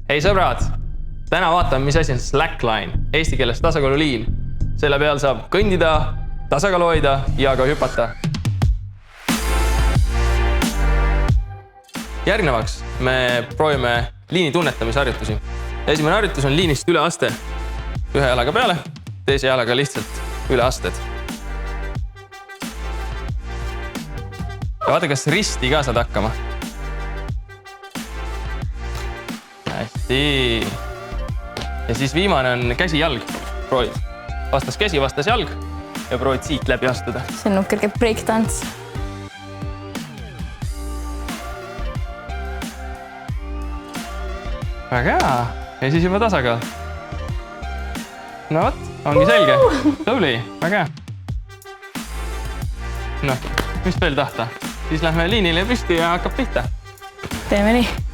Hei sõbrad! Täna vaatame, mis asi on slackline, eesti keeles tasakaaluliin. Selle peal saab kõndida, tasakaalu hoida ja ka hüpata. Järgnevaks me proovime liini tunnetamisharjutusi. Esimene harjutus on liinist üle aste. Ühe jalaga peale, teise jalaga lihtsalt üle asted. Ja vaata, kas risti ka saad hakkama. Hästi. Ja siis viimane on käsi-jalg. Proovid vastas käsi, vastas jalg ja proovid siit läbi astuda. See on kerge breakdance. Väga hea. Ja siis juba tasakaal. No võt, ongi selge. Tubli, väga hea. No, mis veel tahta? Siis lähme liinile püsti ja hakkab pihta. Teeme nii.